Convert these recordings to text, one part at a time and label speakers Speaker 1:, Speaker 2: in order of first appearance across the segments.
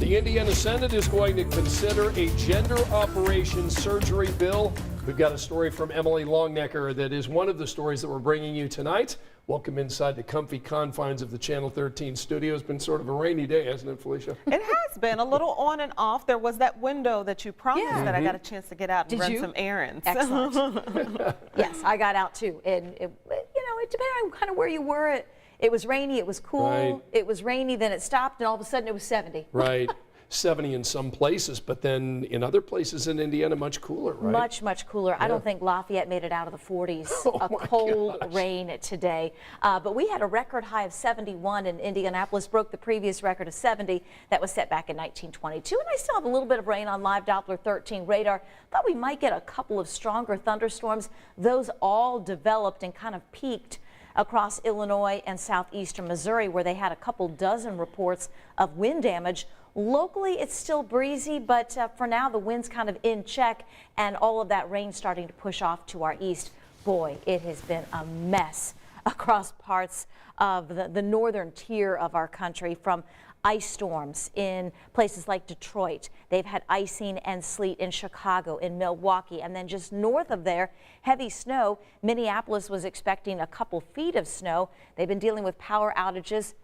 Speaker 1: The Indiana Senate is going to consider a gender operations surgery bill. We've got a story from Emily Longnecker that is one of the stories that we're bringing you tonight. Welcome inside the comfy confines of the Channel 13 studio. It's been sort of a rainy day, hasn't it, Felicia?
Speaker 2: It has been a little on and off. There was that window that you promised that I got a chance to get out and run some errands.
Speaker 3: Excellent. Yes, I got out too. And it depended on kind of where you were. It was rainy, it was cool,
Speaker 1: Right.
Speaker 3: It was rainy, then it stopped, and all of a sudden it was 70.
Speaker 1: Right. 70 in some places, but then in other places in Indiana, much cooler, right?
Speaker 3: Much, much cooler. I don't think Lafayette made it out of the 40s. A cold rain today. But we had a record high of 71 in Indianapolis, broke the previous record of 70 that was set back in 1922. And I still have a little bit of rain on live Doppler 13 radar. Thought we might get a couple of stronger thunderstorms. Those all developed and kind of peaked across Illinois and southeastern Missouri, where they had a couple dozen reports of wind damage. Locally, it's still breezy, but for now, the wind's kind of in check, and all of that rain starting to push off to our east. Boy, it has been a mess across parts of the northern tier of our country, from ice storms in places like Detroit. They've had icing and sleet in Chicago, in Milwaukee, and then just north of there, heavy snow. Minneapolis was expecting a couple feet of snow. They've been dealing with power outages.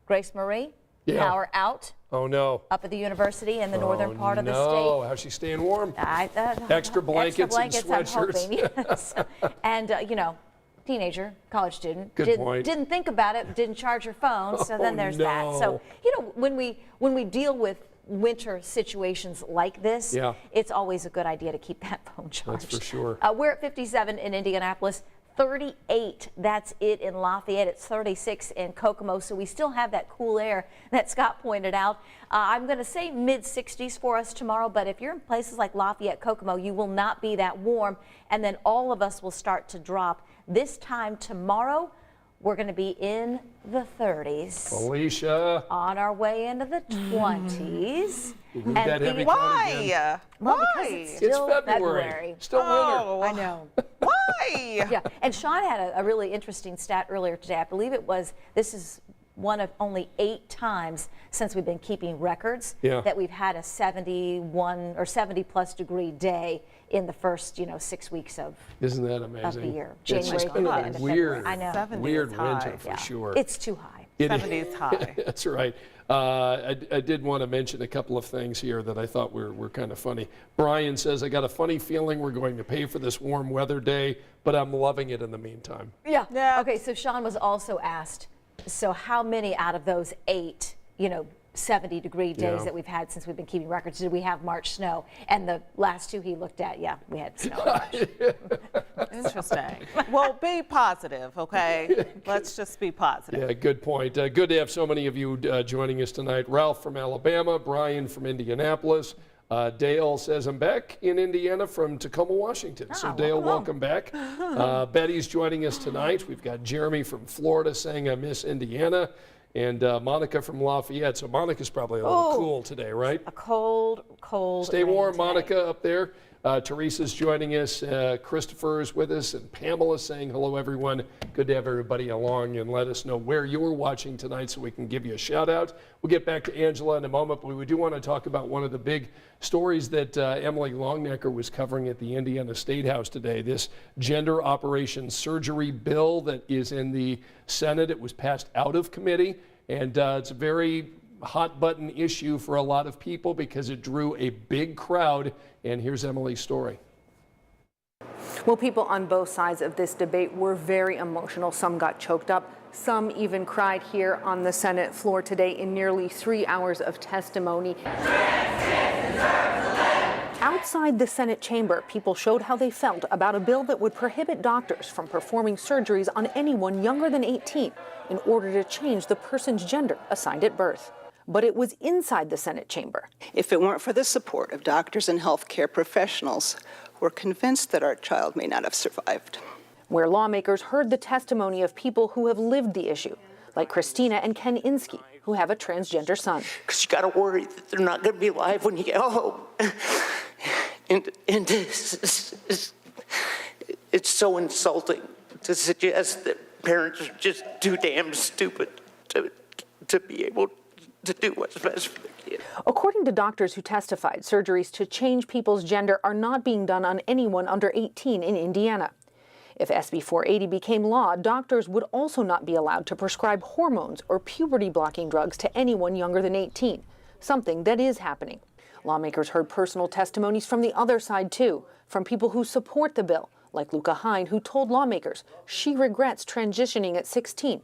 Speaker 3: Grace Marie, power out.
Speaker 1: Oh, no.
Speaker 3: Up at the university in the northern part of the state.
Speaker 1: No, how's she staying warm? Extra blankets and sweatshirts.
Speaker 3: I'm hoping. Yes. And, teenager, college student.
Speaker 1: Good point.
Speaker 3: Didn't think about it, didn't charge her phone, so then there's that. So, when we deal with winter situations like this, it's always a good idea to keep that phone charged.
Speaker 1: That's for sure.
Speaker 3: We're at 57 in Indianapolis. 38, that's it in Lafayette. It's 36 in Kokomo, so we still have that cool air that Scott pointed out. I'm going to say mid-60s for us tomorrow, but if you're in places like Lafayette, Kokomo, you will not be that warm, and then all of us will start to drop. This time tomorrow, we're going to be in the 30s.
Speaker 1: Felicia.
Speaker 3: On our way into the 20s.
Speaker 1: And
Speaker 2: why?
Speaker 3: Well,
Speaker 2: Why?
Speaker 3: because it's still February.
Speaker 1: Still winter.
Speaker 3: I know.
Speaker 2: Why?
Speaker 3: Yeah, and Sean had a really interesting stat earlier today. I believe this is one of only 8 times since we've been keeping records that we've had a 71 or 70 plus degree day in the first 6 weeks of
Speaker 1: Isn't that amazing?
Speaker 3: Of the year.
Speaker 1: January
Speaker 3: It's been
Speaker 1: a weird,
Speaker 3: I know.
Speaker 1: weird winter for sure.
Speaker 3: It's too high.
Speaker 2: 70 is high.
Speaker 1: That's right. I did want to mention a couple of things here that I thought were kind of funny. Brian says, I got a funny feeling we're going to pay for this warm weather day, but I'm loving it in the meantime.
Speaker 3: Yeah. Okay, so Sean was also asked, so how many out of those 8, 70-degree days that we've had since we've been keeping records, did we have March snow? And the last 2 he looked at, we had snow in March.
Speaker 2: Interesting. Well, be positive, okay? Let's just be positive.
Speaker 1: Yeah, good point. Good to have so many of you joining us tonight. Ralph from Alabama, Brian from Indianapolis. Dale says, I'm back in Indiana from Tacoma, Washington. So Dale, welcome back. Betty's joining us tonight. We've got Jeremy from Florida saying, I miss Indiana. And Monica from Lafayette. So Monica's probably a little cool today, right?
Speaker 3: A cold
Speaker 1: Stay warm,
Speaker 3: today.
Speaker 1: Monica, up there. Teresa's joining us. Christopher is with us. And Pamela saying hello, everyone. Good to have everybody along, and let us know where you're watching tonight so we can give you a shout out. We'll get back to Angela in a moment, but we do want to talk about one of the big stories that Emily Longnecker was covering at the Indiana State House today. This gender operations surgery bill that is in the Senate. It was passed out of committee, and it's a very hot button issue for a lot of people because it drew a big crowd. And here's Emily's story.
Speaker 4: Well, people on both sides of this debate were very emotional. Some got choked up. Some even cried here on the Senate floor today in nearly 3 hours of testimony. Outside the Senate chamber, people showed how they felt about a bill that would prohibit doctors from performing surgeries on anyone younger than 18 in order to change the person's gender assigned at birth. But it was inside the Senate chamber.
Speaker 5: If it weren't for the support of doctors and healthcare professionals, we're convinced that our child may not have survived.
Speaker 4: Where lawmakers heard the testimony of people who have lived the issue, like Christina and Ken Insky, who have a transgender son.
Speaker 6: Because you got to worry that they're not going to be alive when you get home. And it's so insulting to suggest that parents are just too damn stupid to be able to do what's best for the kid.
Speaker 4: According to doctors who testified, surgeries to change people's gender are not being done on anyone under 18 in Indiana. If SB 480 became law, doctors would also not be allowed to prescribe hormones or puberty-blocking drugs to anyone younger than 18, something that is happening. Lawmakers heard personal testimonies from the other side, too, from people who support the bill, like Luca Hine, who told lawmakers she regrets transitioning at 16.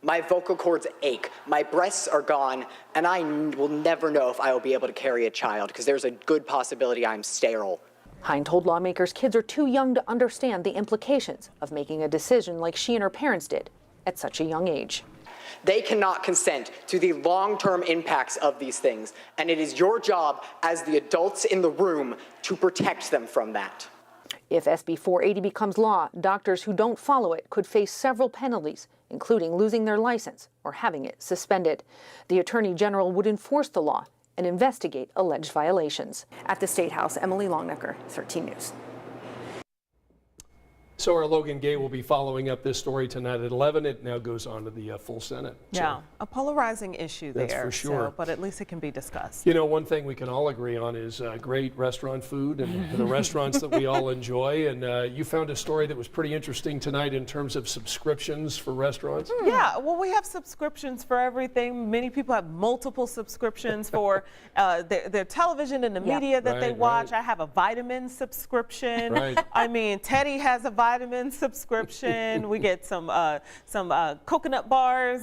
Speaker 7: My vocal cords ache, my breasts are gone, and I will never know if I will be able to carry a child because there's a good possibility I'm sterile.
Speaker 4: Hine told lawmakers kids are too young to understand the implications of making a decision like she and her parents did at such a young age.
Speaker 7: They cannot consent to the long-term impacts of these things, and it is your job as the adults in the room to protect them from that.
Speaker 4: If SB 480 becomes law, doctors who don't follow it could face several penalties, including losing their license or having it suspended. The Attorney General would enforce the law and investigate alleged violations. At the State House, Emily Longnecker, 13 News.
Speaker 1: So our Logan Gay will be following up this story tonight at 11. It now goes on to the full Senate.
Speaker 2: Yeah, a polarizing issue there.
Speaker 1: That's for sure.
Speaker 2: So, but at least it can be discussed.
Speaker 1: You know, one thing we can all agree on is great restaurant food and the restaurants that we all enjoy. And you found a story that was pretty interesting tonight in terms of subscriptions for restaurants.
Speaker 2: Yeah, well, we have subscriptions for everything. Many people have multiple subscriptions for their television and the media that they
Speaker 1: Right,
Speaker 2: watch.
Speaker 1: right.
Speaker 2: I have a vitamin subscription.
Speaker 1: Right.
Speaker 2: I mean, Teddy has a vitamin subscription. We get some coconut bars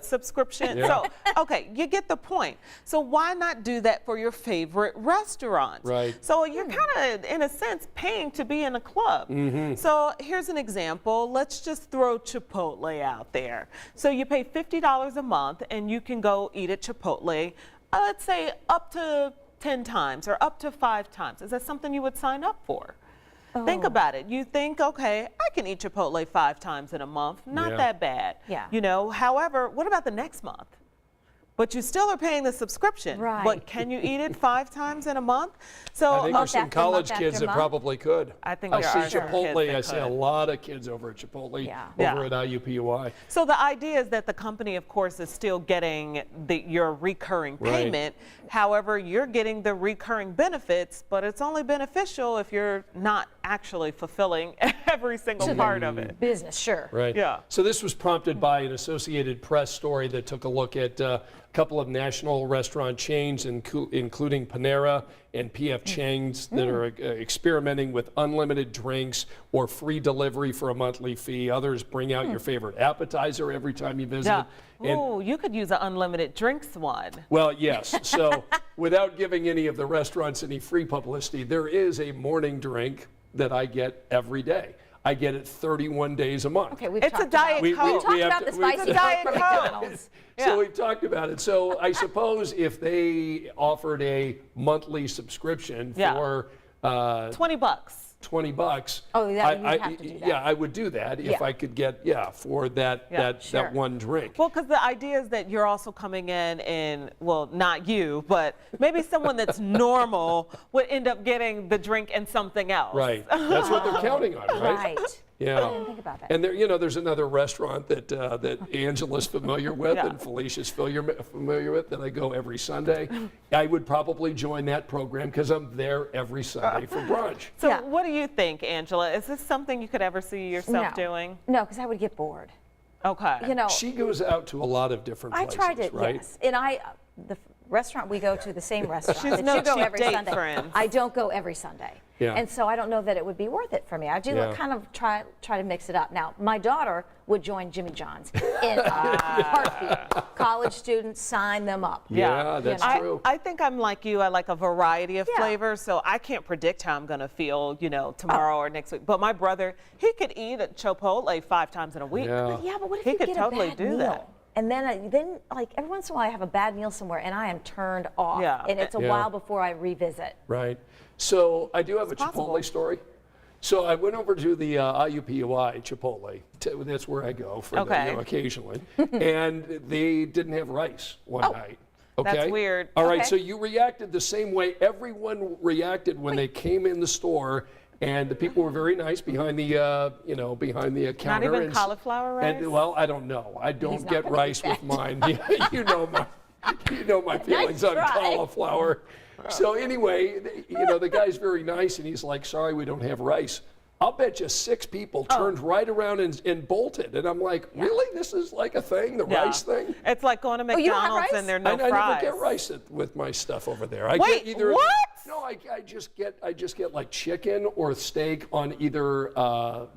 Speaker 2: subscription.
Speaker 1: Yeah.
Speaker 2: So, okay, you get the point. So why not do that for your favorite restaurant?
Speaker 1: Right.
Speaker 2: So you're kind of, in a sense, paying to be in a club. So here's an example. Let's just throw Chipotle out there. So you pay $50 a month and you can go eat at Chipotle, let's say up to 10 times or up to 5 times. Is that something you would sign up for? Think about it. You think, okay, I can eat Chipotle 5 times in a month. Not
Speaker 1: Yeah.
Speaker 2: that bad.
Speaker 3: Yeah.
Speaker 2: You know, however, what about the next month? But you still are paying the subscription.
Speaker 3: Right.
Speaker 2: But can you eat it 5 times in a month? So
Speaker 1: I think there's some
Speaker 3: after
Speaker 1: college
Speaker 3: month
Speaker 1: kids
Speaker 3: after
Speaker 1: that
Speaker 3: month?
Speaker 1: probably could.
Speaker 2: I think
Speaker 1: I
Speaker 2: there
Speaker 1: see
Speaker 2: are some
Speaker 1: Chipotle.
Speaker 2: kids that
Speaker 1: I see a
Speaker 2: could.
Speaker 1: lot of kids over at Chipotle,
Speaker 3: Yeah.
Speaker 1: over
Speaker 2: Yeah.
Speaker 1: at IUPUI.
Speaker 2: So the idea is that the company, of course, is still getting your recurring
Speaker 1: Right.
Speaker 2: payment. However, you're getting the recurring benefits, but it's only beneficial if you're not actually fulfilling every single part of it.
Speaker 3: Business, sure.
Speaker 1: Right.
Speaker 2: Yeah.
Speaker 1: So this was prompted by an Associated Press story that took a look at a couple of national restaurant chains, including Panera and P.F. Chang's, that are experimenting with unlimited drinks or free delivery for a monthly fee. Others bring out your favorite appetizer every time you visit.
Speaker 2: Yeah.
Speaker 1: And-
Speaker 2: Ooh, you could use an unlimited drinks one.
Speaker 1: well, yes. So without giving any of the restaurants any free publicity, there is a morning drink that I get every day. I get it 31 days a month.
Speaker 3: Okay, we've
Speaker 2: It's a
Speaker 3: talked
Speaker 2: Diet
Speaker 3: about,
Speaker 1: We-
Speaker 2: Coke.
Speaker 1: we-
Speaker 3: talked
Speaker 1: we have
Speaker 3: about
Speaker 1: to-
Speaker 3: the
Speaker 1: we-
Speaker 3: spicy
Speaker 2: Diet
Speaker 3: Coke from
Speaker 2: Coke.
Speaker 3: McDonald's.
Speaker 2: Yeah.
Speaker 1: So we've talked about it. So I suppose if they offered a monthly subscription
Speaker 2: Yeah.
Speaker 1: for
Speaker 2: $20.
Speaker 1: $20,
Speaker 3: Oh, yeah, you'd have to do that.
Speaker 1: yeah, I would do that if
Speaker 3: Yeah.
Speaker 1: I could get for that
Speaker 3: sure.
Speaker 1: that one drink.
Speaker 2: Well, because the idea is that you're also coming in and, well, not you, but maybe someone that's normal would end up getting the drink and something else.
Speaker 1: Right. That's what they're counting on, right?
Speaker 3: Right.
Speaker 1: Yeah.
Speaker 3: I didn't think about that.
Speaker 1: And there, there's another restaurant that Angela's familiar with
Speaker 2: Yeah.
Speaker 1: and Felicia's familiar with that I go every Sunday. I would probably join that program because I'm there every Sunday for brunch.
Speaker 2: So
Speaker 3: Yeah.
Speaker 2: what do you think, Angela? Is this something you could ever see yourself
Speaker 3: No.
Speaker 2: doing?
Speaker 3: No, because I would get bored.
Speaker 2: Okay.
Speaker 3: You know,
Speaker 1: She goes out to a lot of different
Speaker 3: I
Speaker 1: places,
Speaker 3: tried it,
Speaker 1: right?
Speaker 3: yes. And the restaurant we go to, the same restaurant
Speaker 2: She's
Speaker 3: that
Speaker 2: no
Speaker 3: you go
Speaker 2: cheap
Speaker 3: every
Speaker 2: date,
Speaker 3: Sunday.
Speaker 2: friends.
Speaker 3: I don't go every Sunday.
Speaker 1: Yeah.
Speaker 3: And so I don't know that it would be worth it for me. I do
Speaker 1: Yeah.
Speaker 3: kind of try to mix it up. Now, my daughter would join Jimmy John's in a heartbeat. College students, sign them up.
Speaker 1: Yeah, that's true.
Speaker 2: I think I'm like you. I like a variety of
Speaker 3: Yeah.
Speaker 2: flavors, so I can't predict how I'm going to feel, tomorrow or next week. But my brother, he could eat at Chipotle 5 times in a week.
Speaker 1: Yeah.
Speaker 3: Yeah, but what if
Speaker 2: He
Speaker 3: you
Speaker 2: could
Speaker 3: get
Speaker 2: totally
Speaker 3: a bad
Speaker 2: do
Speaker 3: meal?
Speaker 2: that.
Speaker 3: And then like every once in a while I have a bad meal somewhere and I am turned off.
Speaker 2: Yeah.
Speaker 3: And it's a
Speaker 1: Yeah.
Speaker 3: while before I revisit.
Speaker 1: Right. So I do have a
Speaker 2: possible.
Speaker 1: Chipotle story. So I went over to the IUPUI Chipotle. That's where I go for
Speaker 2: Okay.
Speaker 1: occasionally. And they didn't have rice one night. Okay?
Speaker 2: That's weird.
Speaker 1: All right,
Speaker 3: Okay.
Speaker 1: so you reacted the same way everyone reacted when they came in the store. And the people were very nice behind the, behind the counter.
Speaker 2: Not even
Speaker 1: and,
Speaker 2: cauliflower rice?
Speaker 1: And, well, I don't know. I don't
Speaker 3: not
Speaker 1: get
Speaker 3: gonna
Speaker 1: rice
Speaker 3: eat
Speaker 1: with
Speaker 3: that.
Speaker 1: mine. You know, You know my feelings on
Speaker 3: try.
Speaker 1: cauliflower. So anyway, the guy's very nice, and he's like, sorry, we don't have rice. I'll bet you 6 people turned right around and bolted. And I'm like, really? This is like a thing, the
Speaker 2: Yeah.
Speaker 1: rice thing?
Speaker 2: It's like going to
Speaker 3: you don't have
Speaker 2: McDonald's
Speaker 3: rice?
Speaker 2: and there are no
Speaker 1: I
Speaker 2: fries.
Speaker 1: never get rice with my stuff over there. I
Speaker 2: Wait,
Speaker 1: get either,
Speaker 2: what?
Speaker 1: No, I just get like chicken or steak on either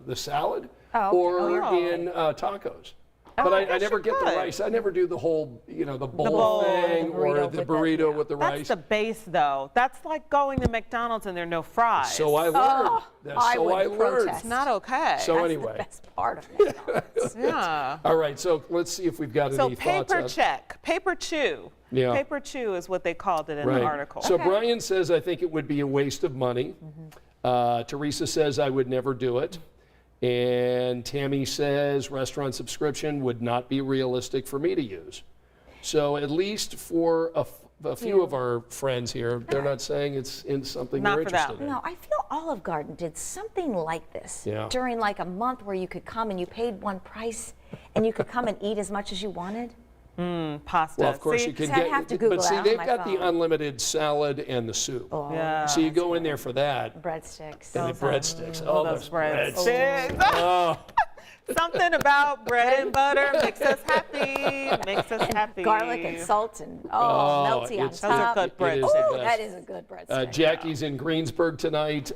Speaker 1: the salad or in tacos. But I
Speaker 2: guess
Speaker 1: never
Speaker 2: you
Speaker 1: get the
Speaker 2: could.
Speaker 1: rice. I never do the whole, the bowl
Speaker 2: bowl.
Speaker 1: thing
Speaker 3: The
Speaker 1: or
Speaker 3: burrito
Speaker 1: the
Speaker 3: with the-
Speaker 1: burrito with the
Speaker 2: That's
Speaker 1: rice.
Speaker 2: the base, though. That's like going to McDonald's and there are no fries.
Speaker 1: So I learned.
Speaker 3: I
Speaker 1: So I
Speaker 3: would
Speaker 1: learned.
Speaker 3: protest.
Speaker 2: It's not okay.
Speaker 1: So
Speaker 3: That's
Speaker 1: anyway.
Speaker 3: the best part of McDonald's.
Speaker 2: yeah.
Speaker 1: All right, so let's see if we've got
Speaker 2: So
Speaker 1: any thoughts
Speaker 2: paper
Speaker 1: on
Speaker 2: check, paper chew.
Speaker 1: Yeah.
Speaker 2: Paper chew is what they called it in
Speaker 1: Right.
Speaker 2: the article.
Speaker 1: So Brian says, I think it would be a waste of money. Teresa says, I would never do it. And Tammy says, restaurant subscription would not be realistic for me to use. So at least for a few of our friends here, they're not saying it's in something
Speaker 2: Not
Speaker 1: they're
Speaker 2: for them.
Speaker 1: interested in.
Speaker 3: No, I feel Olive Garden did something like this
Speaker 1: Yeah.
Speaker 3: during like a month where you could come and you paid one price and you could come and eat as much as you wanted.
Speaker 2: Pasta.
Speaker 1: Well, of course
Speaker 2: See?
Speaker 1: you can
Speaker 3: See, I'd
Speaker 1: get,
Speaker 3: have to Google
Speaker 1: but see,
Speaker 3: that on
Speaker 1: they've
Speaker 3: my
Speaker 1: got the
Speaker 3: phone.
Speaker 1: unlimited salad and the soup.
Speaker 2: Yeah.
Speaker 1: So you go in there for that.
Speaker 3: Breadsticks.
Speaker 1: And the breadsticks. Oh,
Speaker 2: those
Speaker 1: those
Speaker 2: breadsticks.
Speaker 1: Oh,
Speaker 2: Something about bread and butter makes us happy. Makes us happy.
Speaker 3: Garlic and salt and melty on
Speaker 1: it's-
Speaker 2: Those are
Speaker 3: top.
Speaker 2: good
Speaker 1: it is
Speaker 2: breadsticks.
Speaker 1: the
Speaker 3: Ooh,
Speaker 1: best.
Speaker 3: that is a good breadstick.
Speaker 1: Jackie's in Greensburg tonight.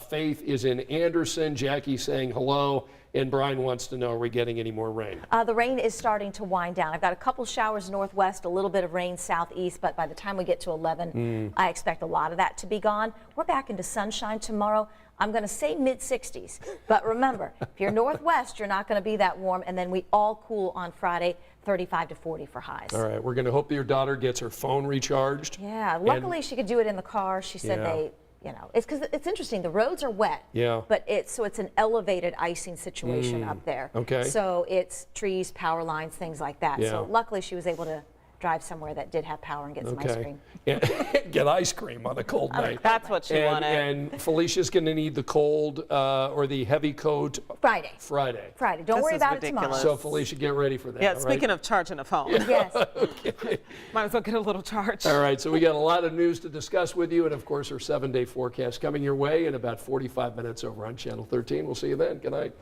Speaker 1: Faith is in Anderson. Jackie's saying hello. And Brian wants to know, are we getting any more rain?
Speaker 3: The rain is starting to wind down. I've got a couple showers northwest, a little bit of rain southeast, but by the time we get to 11, I expect a lot of that to be gone. We're back into sunshine tomorrow. I'm going to say mid-60s, but remember, if you're northwest, you're not going to be that warm, and then we all cool on Friday, 35 to 40 for highs.
Speaker 1: All right, we're going to hope that your daughter gets her phone recharged.
Speaker 3: Yeah, luckily she could do it in the car. She said
Speaker 1: Yeah.
Speaker 3: it's because it's interesting. The roads are wet.
Speaker 1: Yeah.
Speaker 3: But it's an elevated icing situation up there.
Speaker 1: Okay.
Speaker 3: So it's trees, power lines, things like that.
Speaker 1: Yeah.
Speaker 3: So luckily she was able to drive somewhere that did have power and get some ice
Speaker 1: Okay.
Speaker 3: cream.
Speaker 1: Yeah, get ice cream on a cold night.
Speaker 2: That's what she wanted.
Speaker 1: And Felicia's going to need the cold or the heavy coat
Speaker 3: Friday.
Speaker 1: Friday.
Speaker 3: Don't
Speaker 2: This
Speaker 3: worry
Speaker 2: is
Speaker 3: about
Speaker 2: ridiculous.
Speaker 3: it
Speaker 1: So Felicia, get ready for that.
Speaker 2: Yeah,
Speaker 1: all
Speaker 2: speaking
Speaker 1: right?
Speaker 2: of charging a phone,
Speaker 3: tomorrow. Yes.
Speaker 2: might as well get a little charge.
Speaker 1: All right, so we got a lot of news to discuss with you, and of course our 7-day forecast coming your way in about 45 minutes over on Channel 13. We'll see you then. Good night.